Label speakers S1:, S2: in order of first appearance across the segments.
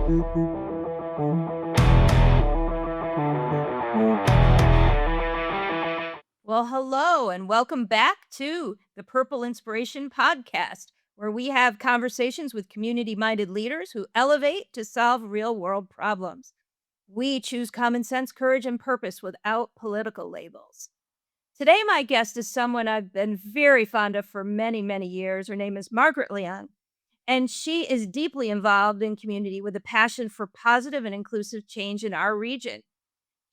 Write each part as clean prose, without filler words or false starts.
S1: Well, hello, and welcome back to the Purple Inspiration Podcast, where we have conversations with community minded leaders who elevate to solve real world problems. We choose common sense, courage, and purpose without political labels. Today, my guest is someone I've been very fond of for many, many years. Her name is Margaret Liang, and she is deeply involved in community with a passion for positive and inclusive change in our region.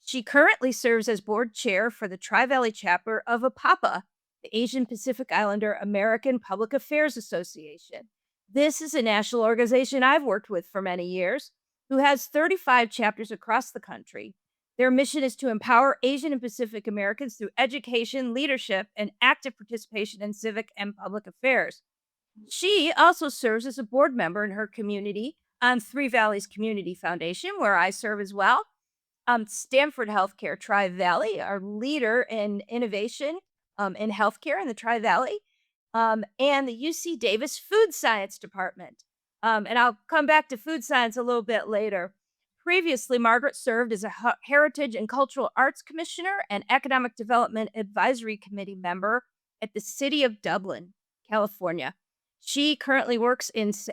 S1: She currently serves as board chair for the Tri-Valley chapter of APAPA, the Asian Pacific Islander American Public Affairs Association. This is a national organization I've worked with for many years, who has 35 chapters across the country. Their mission is to empower Asian and Pacific Americans through education, leadership, and active participation in civic and public affairs. She also serves as a board member in her community on Three Valleys Community Foundation, where I serve as well. Stanford Healthcare Tri-Valley, our leader in innovation in healthcare in the Tri-Valley, and the UC Davis Food Science Department. And I'll come back to food science a little bit later. Previously, Margaret served as a Heritage and Cultural Arts Commissioner and Economic Development Advisory Committee member at the City of Dublin, California. She currently works as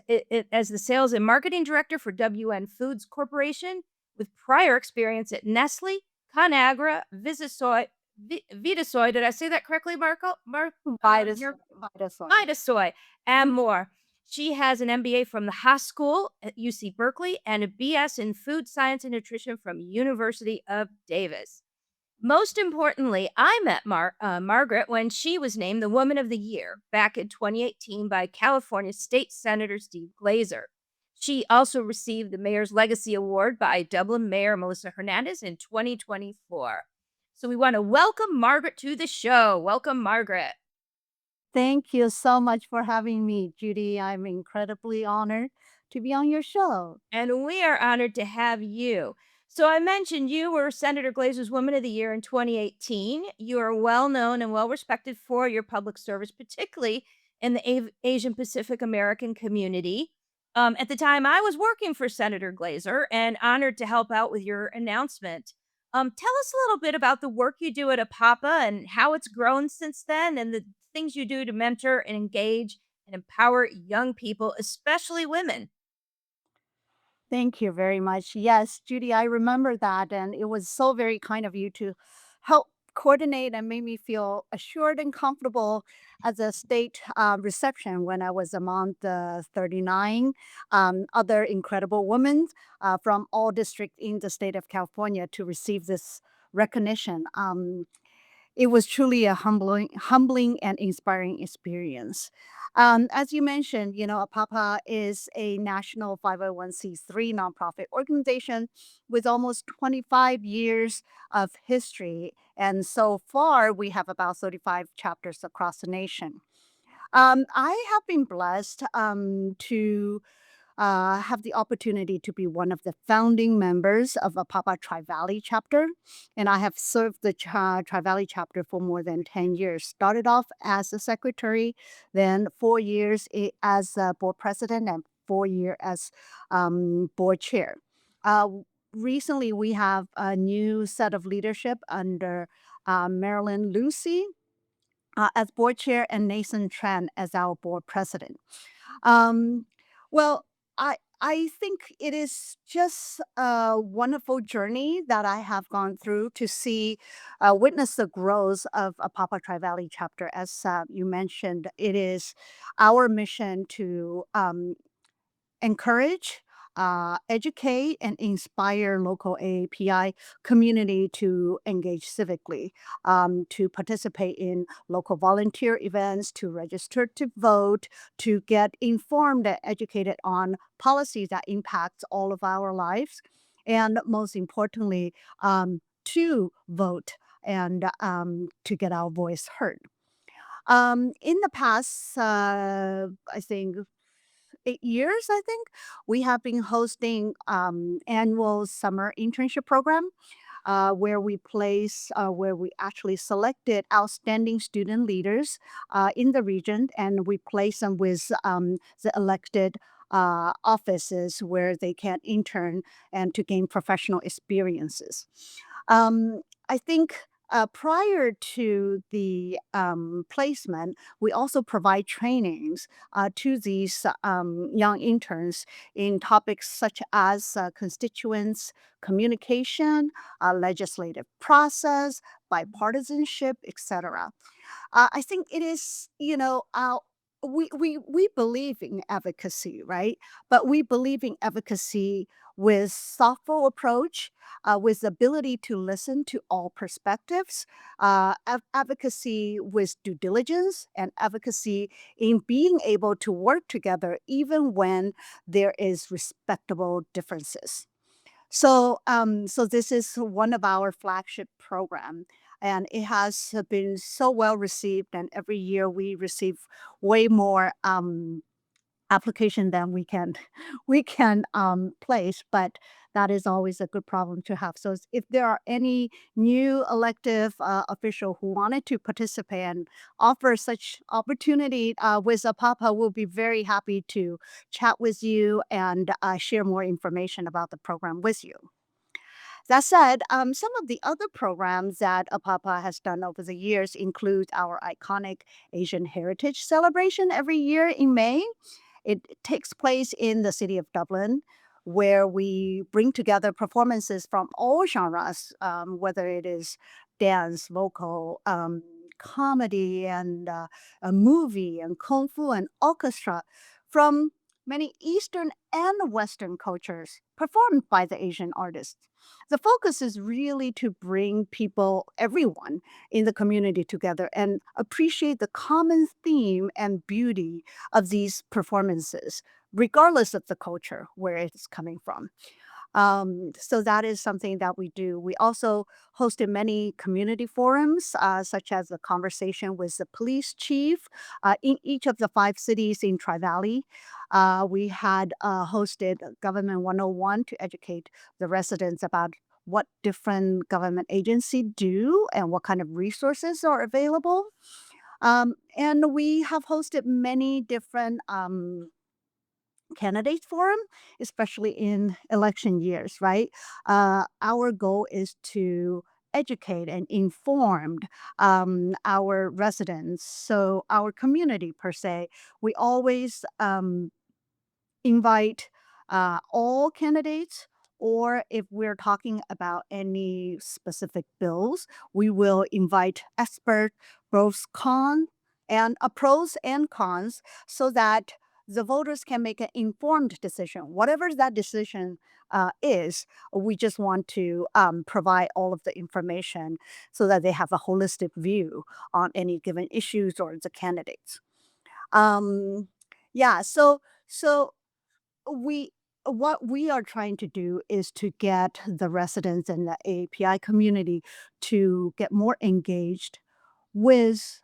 S1: the Sales and Marketing Director for WN Foods Corporation with prior experience at Nestle, ConAgra, Vitasoy, did I say that correctly, Marco?
S2: Vitus
S1: Your
S2: Vitasoy.
S1: Vitasoy, and more. She has an MBA from the Haas School at UC Berkeley and a BS in Food Science and Nutrition from University of Davis. Most importantly, I met Margaret when she was named the Woman of the Year back in 2018 by California State Senator Steve Glazer. She also received the Mayor's Legacy Award by Dublin Mayor Melissa Hernandez in 2024. So we want to welcome Margaret to the show. Welcome, Margaret.
S2: Thank you so much for having me, Judy. I'm incredibly honored to be on your show.
S1: And we are honored to have you. So I mentioned you were Senator Glazer's Woman of the Year in 2018. You are well known and well respected for your public service, particularly in the Asian Pacific American community. At the time, I was working for Senator Glazer and honored to help out with your announcement. Tell us a little bit about the work you do at APAPA and how it's grown since then, and the things you do to mentor and engage and empower young people, especially women.
S2: Thank you very much. Yes, Judy, I remember that. And it was so very kind of you to help coordinate and make me feel assured and comfortable as a state reception when I was among the 39 other incredible women from all districts in the state of California to receive this recognition. It was truly a humbling and inspiring experience. As you mentioned, APAPA is a national 501c3 nonprofit organization with almost 25 years of history. And so far, we have about 35 chapters across the nation. I have been blessed to have the opportunity to be one of the founding members of a Papa Tri-Valley chapter. And I have served the Tri-Valley chapter for more than 10 years. Started off as a secretary, then 4 years as a board president, and 4 years as board chair. Uh, Recently, we have a new set of leadership under Marilyn Lucy as board chair and Nathan Tran as our board president. Um, well, I think it is just a wonderful journey that I have gone through to see, witness the growth of a Papa Tri Valley chapter. As you mentioned, it is our mission to encourage, educate, and inspire local AAPI community to engage civically, to participate in local volunteer events, to register to vote, to get informed and educated on policies that impact all of our lives, and most importantly, to vote and to get our voice heard. In the past, I think 8 years, I think, we have been hosting annual summer internship program where we actually selected outstanding student leaders in the region, and we place them with the elected offices where they can intern and to gain professional experiences. I think prior to the placement, we also provide trainings to these young interns in topics such as constituents, communication, legislative process, bipartisanship, etc. I think it is, we believe in advocacy, right? But we believe in advocacy with thoughtful approach, with the ability to listen to all perspectives, advocacy with due diligence, and advocacy in being able to work together even when there is respectable differences. So this is one of our flagship program, and it has been so well received. And every year we receive way more application than we can place. But that is always a good problem to have. So if there are any new elective official who wanted to participate and offer such opportunity with APAPA, we'll be very happy to chat with you and share more information about the program with you. That said, some of the other programs that APAPA has done over the years include our iconic Asian Heritage Celebration every year in May. It takes place in the city of Dublin, where we bring together performances from all genres, whether it is dance, vocal, comedy, and a movie, and kung fu, and orchestra from many Eastern and Western cultures performed by the Asian artists. The focus is really to bring people, everyone in the community together and appreciate the common theme and beauty of these performances, regardless of the culture where it's coming from. So that is something that we do. We also hosted many community forums, such as a conversation with the police chief in each of the 5 cities in Tri-Valley. We had hosted Government 101 to educate the residents about what different government agencies do and what kind of resources are available. And we have hosted many different candidate forum, especially in election years, right? Our goal is to educate and inform our residents, so our community per se. We always invite all candidates, or if we're talking about any specific bills, we will invite expert, both pros and cons, so that the voters can make an informed decision. Whatever that decision is, we just want to provide all of the information so that they have a holistic view on any given issues or the candidates. Um, yeah, so we what we are trying to do is to get the residents and the API community to get more engaged with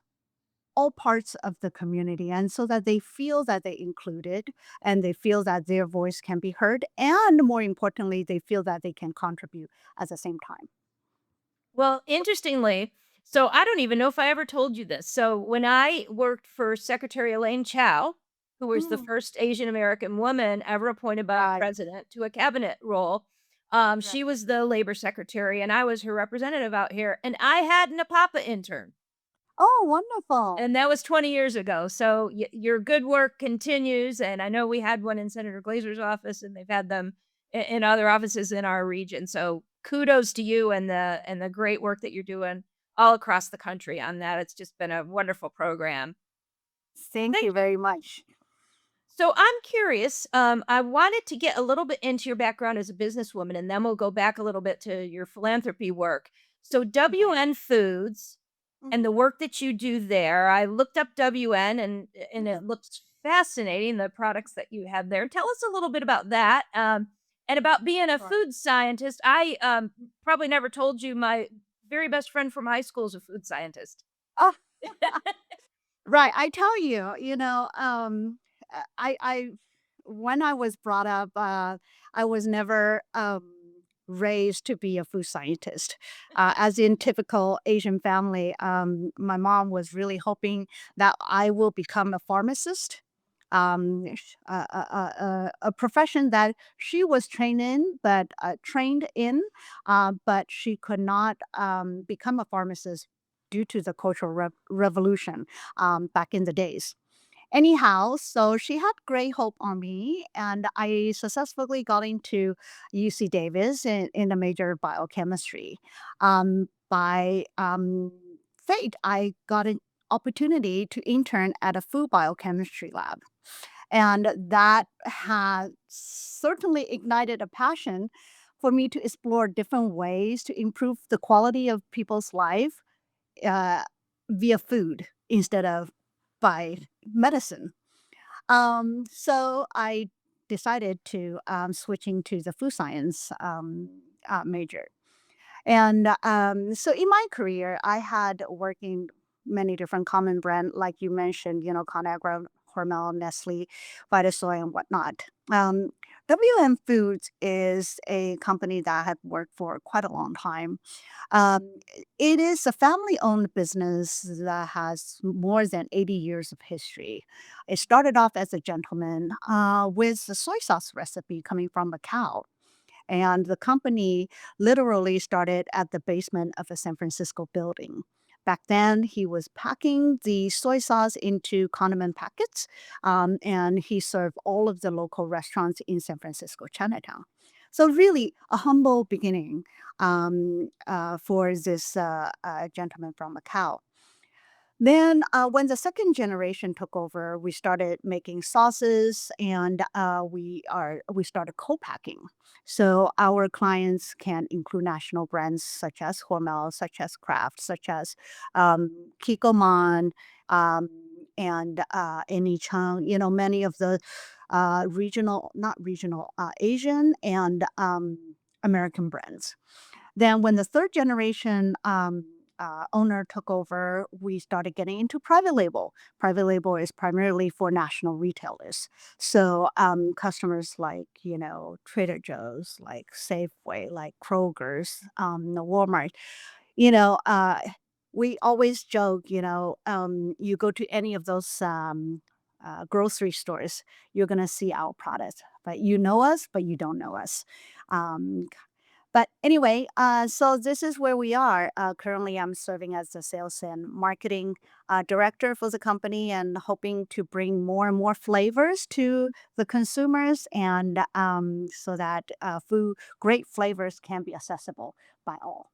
S2: all parts of the community, and so that they feel that they included and they feel that their voice can be heard, and more importantly they feel that they can contribute at the same time.
S1: Well, interestingly, so I don't even know if I ever told you this. So when I worked for Secretary Elaine Chao, who was the
S2: Mm,
S1: first Asian American woman ever appointed by a
S2: right,
S1: president to a cabinet role,
S2: right.
S1: she was the labor secretary and I was her representative out here. And I had an APAPA intern.
S2: Oh, wonderful.
S1: And that was 20 years ago. So your good work continues. And I know we had one in Senator Glazer's office, and they've had them in other offices in our region. So kudos to you and the great work that you're doing all across the country on that. It's just been a wonderful program.
S2: Thank
S1: Thank
S2: you
S1: you.
S2: very much.
S1: So I'm curious. I wanted to get a little bit into your background as a businesswoman, and then we'll go back a little bit to your philanthropy work. So
S2: Okay.
S1: WN Foods and
S2: Mhm.
S1: the work that you do there, I looked up WN and
S2: Yeah.
S1: it looks fascinating, the products that you have there. Tell us a little bit about that, and about being a
S2: Sure.
S1: food scientist. I, probably never told you my very best friend from high school is a food scientist.
S2: Oh, right. I tell you, I when I was brought up, I was never raised to be a food scientist. As in typical Asian family, my mom was really hoping that I will become a pharmacist. a profession that she was trained in, but she could not become a pharmacist due to the Cultural Revolution back in the days. Anyhow, so she had great hope on me, and I successfully got into UC Davis in a major biochemistry. By fate, I got an opportunity to intern at a food biochemistry lab. And that has certainly ignited a passion for me to explore different ways to improve the quality of people's life uh, via food instead of by medicine. So I decided to switching to the food science major. And so in my career, I had working many different common brand, like you mentioned, Conagra, Hormel, Nestle, Vitasoy, and whatnot. WM Foods is a company that I have worked for quite a long time. It is a family-owned business that has more than 80 years of history. It started off as a gentleman with a soy sauce recipe coming from a cow. And the company literally started at the basement of a San Francisco building. Back then, he was packing the soy sauce into condiment packets, and he served all of the local restaurants in San Francisco Chinatown. So, really, a humble beginning for this gentleman from Macau. Then, when the second generation took over, we started making sauces, and we started co-packing. So our clients can include national brands such as Hormel, such as Kraft, such as Kikkoman, um, and Anychang. Many of the regional, not regional, Asian and American brands. Then when the third generation owner took over, we started getting into private label. Private label is primarily for national retailers. So customers like, Trader Joe's, like Safeway, like Kroger's, the Walmart, you know, uh, we always joke, you go to any of those grocery stores, you're going to see our products, but you know us, but you don't know us. Um, but anyway, so this is where we are. Currently, I'm serving as the sales and marketing director for the company and hoping to bring more and more flavors to the consumers and so that great flavors can be accessible by all.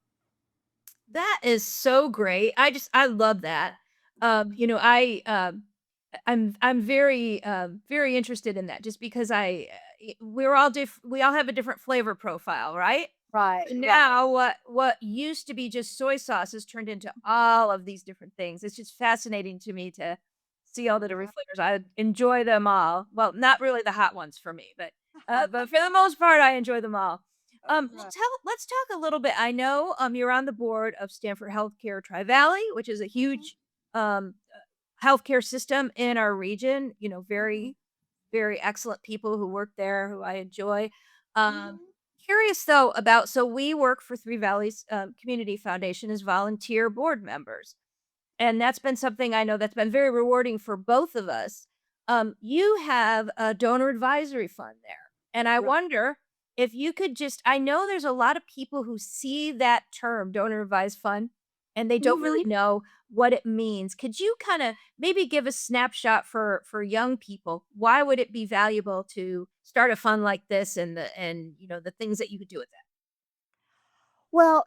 S1: That is so great. I love that. I'm very very interested in that just because we all have a different flavor profile, right?
S2: Right,
S1: And
S2: right.
S1: now what used to be just soy sauce has turned into all of these different things. It's just fascinating to me to see all the different flavors. I enjoy them all. Well, not really the hot ones for me, but for the most part, I enjoy them all.
S2: Right.
S1: Let's talk a little bit. I know you're on the board of Stanford Healthcare Tri-Valley, which is a huge um healthcare system in our region.
S2: Mhm.
S1: Very very excellent people who work there who I enjoy. Um,
S2: Mhm.
S1: Curious though about so we work for Three Valleys Community Foundation as volunteer board members. And that's been something I know that's been very rewarding for both of us. You have a donor advisory fund there. And I
S2: Right.
S1: wonder if you could just, I know there's a lot of people who see that term, donor advised fund, and they don't really
S2: Mhm.
S1: know what it means. Could you kind of maybe give a snapshot for young people? Why would it be valuable to start a fund like this and the things that you could do with that?
S2: Well,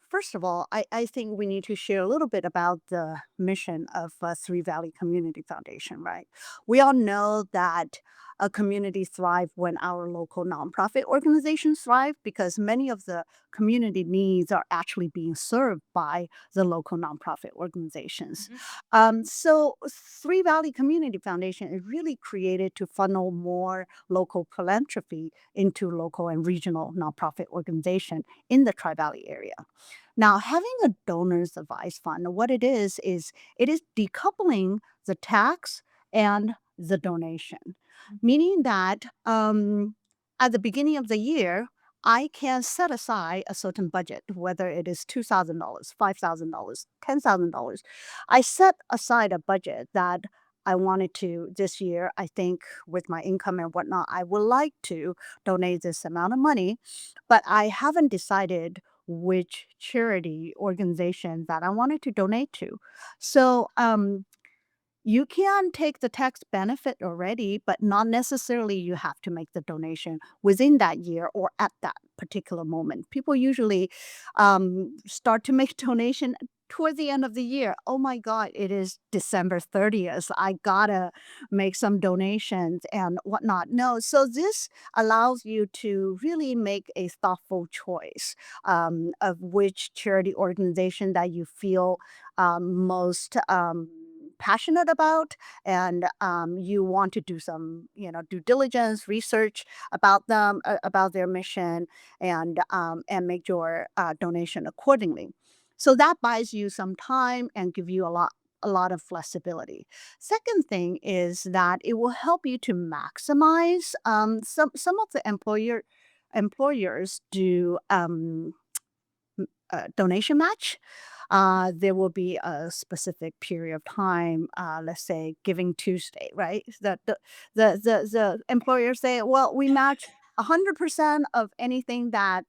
S2: first of all, I think we need to share a little bit about the mission of Three Valley Community Foundation, right? We all know that a community thrive when our local nonprofit organizations thrive because many of the community needs are actually being served by the local nonprofit organizations.
S1: Mhm.
S2: So Three Valley Community Foundation is really created to funnel more local philanthropy into local and regional nonprofit organizations in the Tri-Valley area. Now, having a donors advice fund, what is it is decoupling the tax and the donation, meaning that at the beginning of the year, I can set aside a certain budget, whether it is $2,000, $5,000, $10,000. I set aside a budget that I wanted to this year, I think with my income and whatnot, I would like to donate this amount of money, but I haven't decided which charity organization that I wanted to donate to. So, you can take the tax benefit already, but not necessarily you have to make the donation within that year or at that particular moment. People usually start to make donation toward the end of the year. Oh my God, it is December 30th. I gotta make some donations and whatnot. No, so this allows you to really make a thoughtful choice of which charity organization that you feel most passionate about, and you want to do some due diligence research about them, about their mission, and make your donation accordingly. So that buys you some time and give you a lot of flexibility. Second thing is that it will help you to maximize some of the employers do donation match. There will be a specific period of time, let's say Giving Tuesday, right? The employers say, well, we match 100% of anything that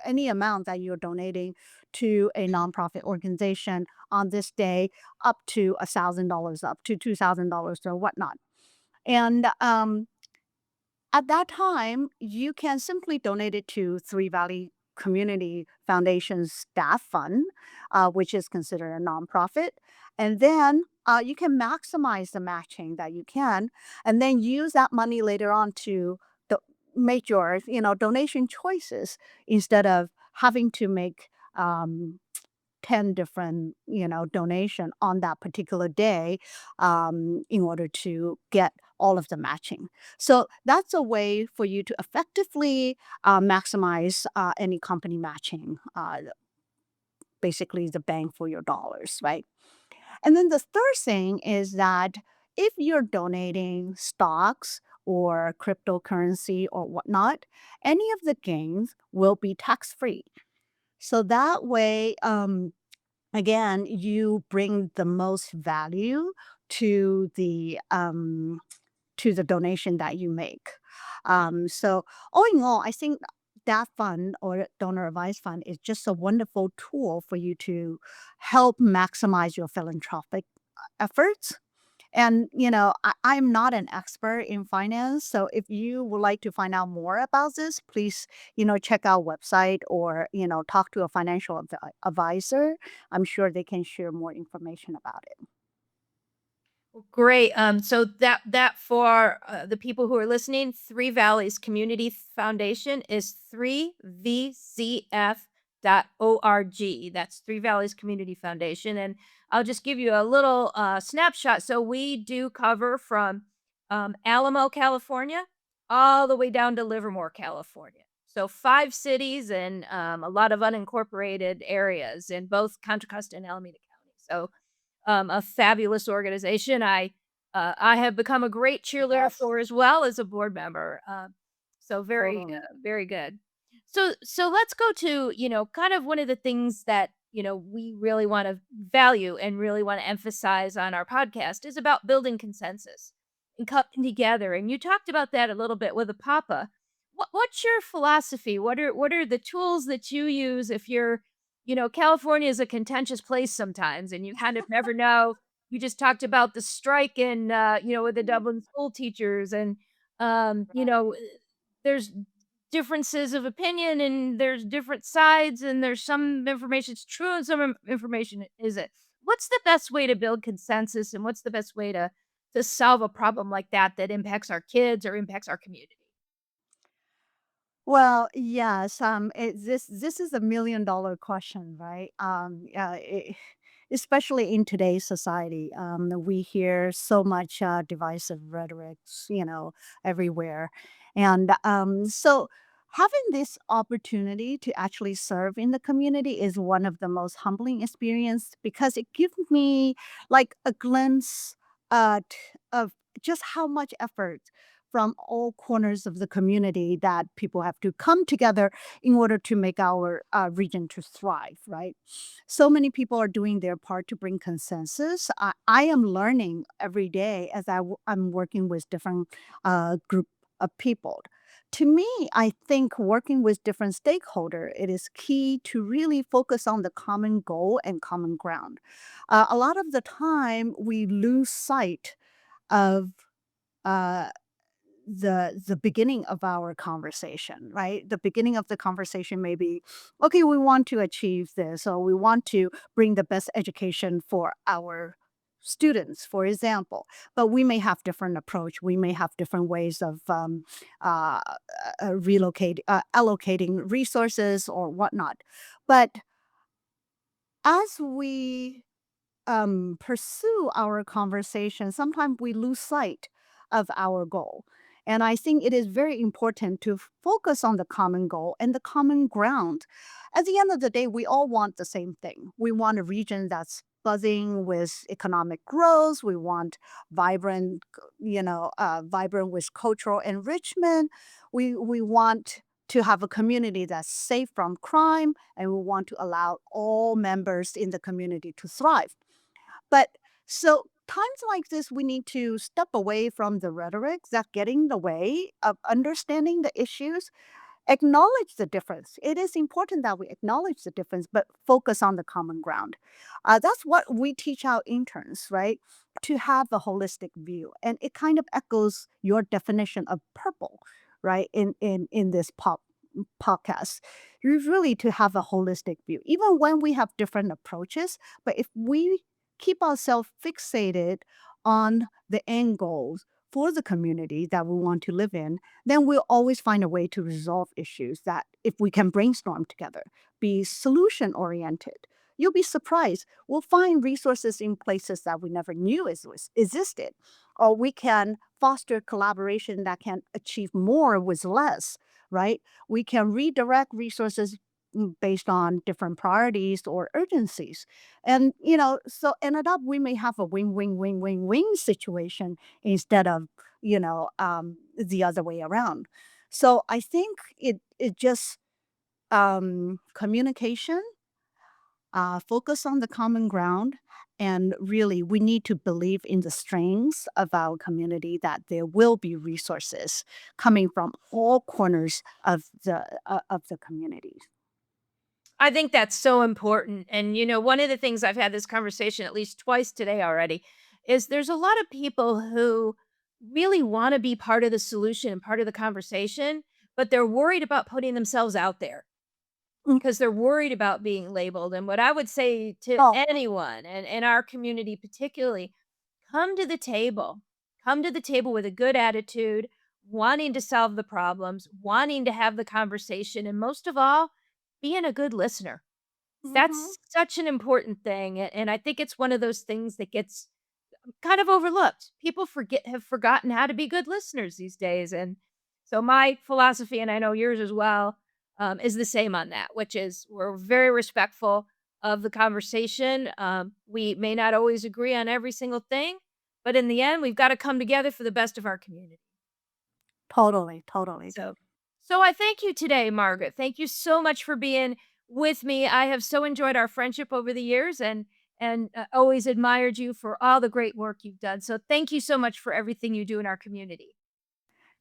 S2: any amount that you're donating to a nonprofit organization on this day, up to $1,000, up to $2,000 or whatnot. And at that time, you can simply donate it to Three Valley Community Foundation's staff fund, which is considered a nonprofit. And then you can maximize the matching that you can, and then use that money later on to do- make your donation choices instead of having to make 10 different donation on that particular day in order to get all of the matching. So that's a way for you to effectively maximize any company matching, basically the bang for your dollars, right? And then the third thing is that if you're donating stocks or cryptocurrency or whatnot, any of the gains will be tax free. So that way, again, you bring the most value to the donation that you make. So all in all, I think that fund or donor advised fund is just a wonderful tool for you to help maximize your philanthropic efforts. And I'm not an expert in finance, so if you would like to find out more about this, please check our website or talk to a financial advisor. I'm sure they can share more information about it.
S1: Well, great. So that for the people who are listening, Three Valleys Community Foundation is 3vcf.org. That's Three Valleys Community Foundation. And I'll just give you a little snapshot. So we do cover from Alamo, California, all the way down to Livermore, California. So 5 cities and a lot of unincorporated areas in both Contra Costa and Alameda County. So a fabulous organization. I have become a great cheerleader
S2: Yes,
S1: for as well as a board member. So very
S2: totally.
S1: very good. So let's go to kind of one of the things that we really want to value and really want to emphasize on our podcast is about building consensus and coming together. And you talked about that a little bit with a papa. What's your philosophy? What are the tools that you use if you're California is a contentious place sometimes, and you kind of never know. You just talked about the strike in, with the Dublin school teachers, and there's differences of opinion, and there's different sides, and there's some information's true, and some information isn't. What's the best way to build consensus, and what's the best way to solve a problem like that that impacts our kids or impacts our community?
S2: Well, yes, this is a $1 million question, right? Especially in today's society, we hear so much divisive rhetorics, everywhere, and so having this opportunity to actually serve in the community is one of the most humbling experience because it gives me like a glimpse of just how much effort from all corners of the community that people have to come together in order to make our region to thrive, right? So many people are doing their part to bring consensus. I am learning every day as I'm working with different group of people. To me, I think working with different stakeholder, it is key to really focus on the common goal and common ground. A lot of the time, we lose sight of uh, the beginning of our conversation, right? The beginning of the conversation may be, okay, we want to achieve this, or we want to bring the best education for our students, for example. But we may have different approach. We may have different ways of uh, allocating resources or whatnot. But as we pursue our conversation, sometimes we lose sight of our goal. And I think it is very important to focus on the common goal and the common ground. At the end of the day, we all want the same thing. We want a region that's buzzing with economic growth. We want vibrant with cultural enrichment. We want to have a community that's safe from crime, and we want to allow all members in the community to thrive. But so times like this, we need to step away from the rhetoric that get in the way of understanding the issues. Acknowledge the difference. It is important that we acknowledge the difference, but focus on the common ground. That's what we teach our interns, right? To have a holistic view, and it kind of echoes your definition of purple, right? In this podcast, you really to have a holistic view, even when we have different approaches. But if we keep ourselves fixated on the end goals for the community that we want to live in, then we'll always find a way to resolve issues that if we can brainstorm together, be solution oriented. You'll be surprised. We'll find resources in places that we never knew existed, or we can foster collaboration that can achieve more with less, right? We can redirect resources based on different priorities or urgencies. And, so ended up we may have a win-win-win-win-win situation instead of, the other way around. So I think it just communication, focus on the common ground, and really we need to believe in the strengths of our community that there will be resources coming from all corners of the community.
S1: I think that's so important. And, one of the things I've had this conversation at least twice today already is there's a lot of people who really want to be part of the solution and part of the conversation, but they're worried about putting themselves out there
S2: Mm.
S1: because they're worried about being labeled. And what I would say to
S2: Oh.
S1: anyone and in our community, particularly, come to the table, come to the table with a good attitude, wanting to solve the problems, wanting to have the conversation, and most of all, being a good listener.
S2: Mhm.
S1: That's such an important thing, and I think it's one of those things that gets kind of overlooked. People have forgotten how to be good listeners these days, and so my philosophy, and I know yours as well, is the same on that, which is we're very respectful of the conversation. We may not always agree on every single thing, but in the end, we've got to come together for the best of our community.
S2: Totally, totally.
S1: So, so I thank you today, Margaret. Thank you so much for being with me. I have so enjoyed our friendship over the years and always admired you for all the great work you've done. So thank you so much for everything you do in our community.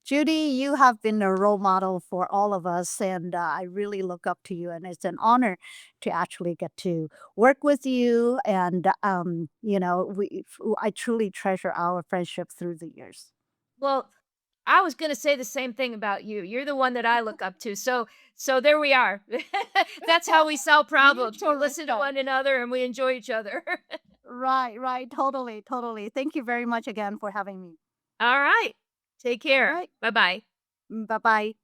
S2: Judy, you have been a role model for all of us, and I really look up to you. And it's an honor to actually get to work with you. And I truly treasure our friendship through the years.
S1: Well, I was going to say the same thing about you. You're the one that I look up to. So there we are. That's how we solve problems. We
S2: Mutual
S1: listen to
S2: respect.
S1: one another and we enjoy each other.
S2: Right, right. Totally, totally. Thank you very much again for having me.
S1: All right. Take
S2: All
S1: care.
S2: right.
S1: Bye-bye.
S2: Bye bye.